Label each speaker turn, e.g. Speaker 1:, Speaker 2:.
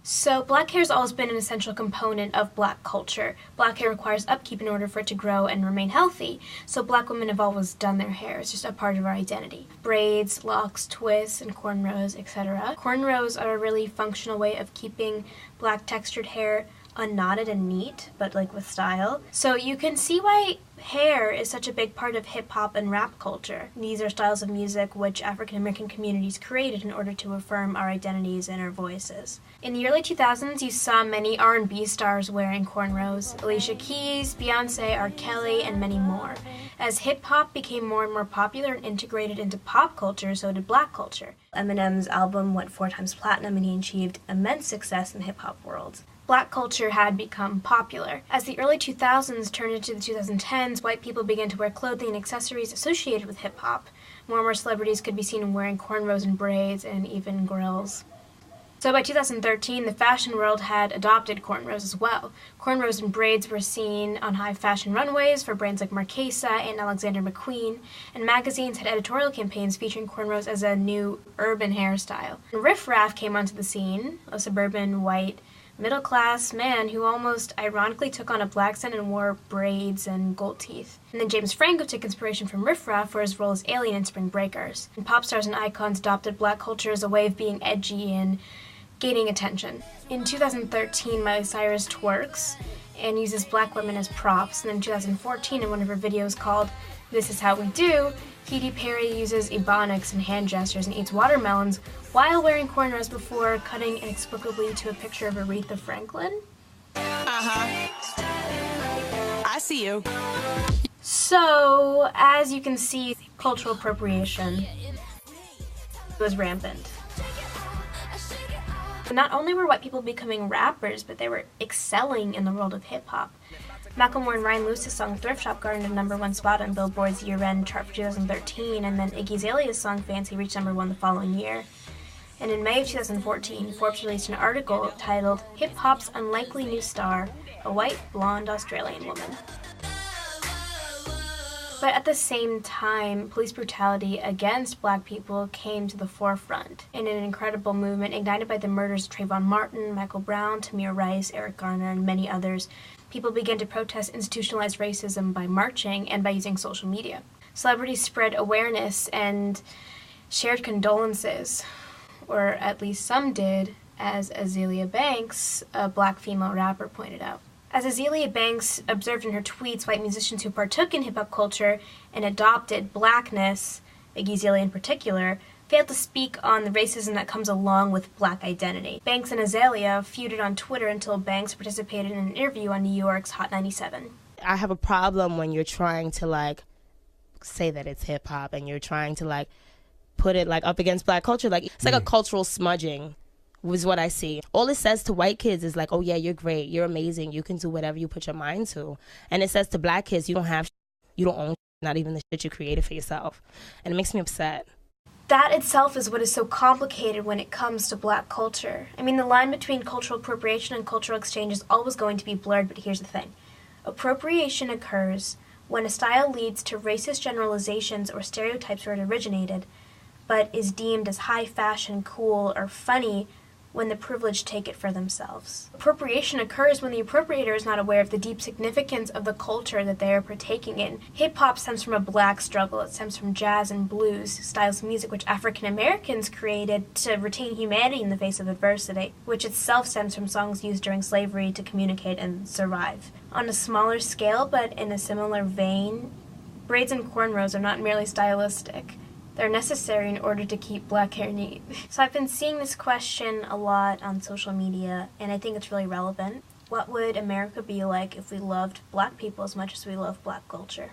Speaker 1: So black hair has always been an essential component of black culture. Black hair requires upkeep in order for it to grow and remain healthy. So black women have always done their hair. It's just a part of our identity. Braids, locks, twists, and cornrows, etc. Cornrows are a really functional way of keeping black textured hair unknotted and neat, but like with style. So you can see why hair is such a big part of hip-hop and rap culture. These are styles of music which African American communities created in order to affirm our identities and our voices. In the early 2000s, you saw many R&B stars wearing cornrows: Alicia Keys, Beyonce, R. Kelly, and many more. As hip-hop became more and more popular and integrated into pop culture, so did black culture. Eminem's album went 4 times platinum, and he achieved immense success in the hip-hop world. Black culture had become popular. As the early 2000s turned into the 2010s, white people began to wear clothing and accessories associated with hip-hop. More and more celebrities could be seen wearing cornrows and braids and even grills. So by 2013, the fashion world had adopted cornrows as well. Cornrows and braids were seen on high fashion runways for brands like Marquesa and Alexander McQueen, and magazines had editorial campaigns featuring cornrows as a new urban hairstyle. And Riff Raff came onto the scene, a suburban, white, middle-class man who almost ironically took on a black accent and wore braids and gold teeth. And then James Franco took inspiration from Riff Raff for his role as Alien in Spring Breakers. And pop stars and icons adopted black culture as a way of being edgy and gaining attention. In 2013, Miley Cyrus twerks and uses black women as props. And then in 2014, in one of her videos called This Is How We Do, Katy Perry uses ebonics and hand gestures and eats watermelons while wearing cornrows before cutting inexplicably to a picture of Aretha Franklin.
Speaker 2: I see you.
Speaker 1: So, as you can see, cultural appropriation was rampant. Not only were white people becoming rappers, but they were excelling in the world of hip-hop. Macklemore and Ryan Lewis's song Thrift Shop garnered a #1 spot on Billboard's year-end chart for 2013, and then Iggy Azalea's song Fancy reached #1 the following year. And in May of 2014, Forbes released an article titled Hip-Hop's Unlikely New Star, a White, Blonde Australian Woman. But at the same time, police brutality against black people came to the forefront in an incredible movement ignited by the murders of Trayvon Martin, Michael Brown, Tamir Rice, Eric Garner, and many others. People began to protest institutionalized racism by marching and by using social media. Celebrities spread awareness and shared condolences, or at least some did, as Azealia Banks, a black female rapper, pointed out. As Azealia Banks observed in her tweets, white musicians who partook in hip-hop culture and adopted blackness, Iggy Azalea in particular, failed to speak on the racism that comes along with black identity. Banks and Azalea feuded on Twitter until Banks participated in an interview on New York's Hot 97.
Speaker 3: I have a problem when you're trying to say that it's hip-hop and you're trying to put it up against black culture. It's like a cultural smudging was what I see. All it says to white kids is oh yeah, you're great, you're amazing, you can do whatever you put your mind to. And it says to black kids, you don't have you don't own not even the shit you created for yourself. And it makes me upset.
Speaker 1: That itself is what is so complicated when it comes to black culture. I mean, the line between cultural appropriation and cultural exchange is always going to be blurred, but here's the thing. Appropriation occurs when a style leads to racist generalizations or stereotypes where it originated, but is deemed as high fashion, cool, or funny when the privileged take it for themselves. Appropriation occurs when the appropriator is not aware of the deep significance of the culture that they are partaking in. Hip-hop stems from a black struggle. It stems from jazz and blues, styles of music which African Americans created to retain humanity in the face of adversity, which itself stems from songs used during slavery to communicate and survive. On a smaller scale, but in a similar vein, braids and cornrows are not merely stylistic. They're necessary in order to keep black hair neat. So I've been seeing this question a lot on social media, and I think it's really relevant. What would America be like if we loved black people as much as we love black culture?